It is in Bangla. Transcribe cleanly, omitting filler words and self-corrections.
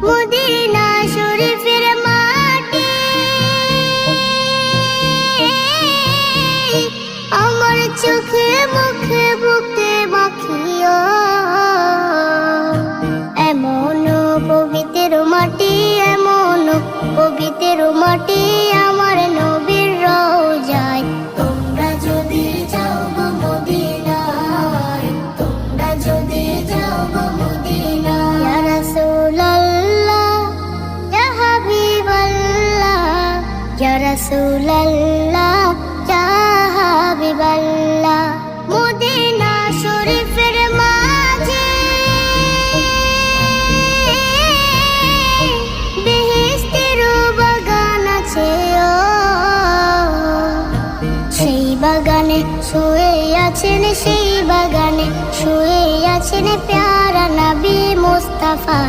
মদিনা শরীফের মাটি আমার চোখে মুখে বুকে মাখিও। এমন পবিত্র মাটি, এমন পবিত্র মাটি আমার নবীর রওজায়। তোমরা যদি যাও গো মদিনায়, তোমরা যদি যাও গো মদিনায়। ইয়া রাসূলুল্লাহ, ইয়া হাবিবাল্লাহ, ইয়া রাসূলুল্লাহ, ইয়া হাবিবাল্লাহ। মদিনা শরীফের মাঝে বেহেশতের বাগান আছে ও। সেই বাগানে শুয়ে আছেন, সেই বাগানে শুয়ে আছেন প্যারা নবী মুস্তাফা।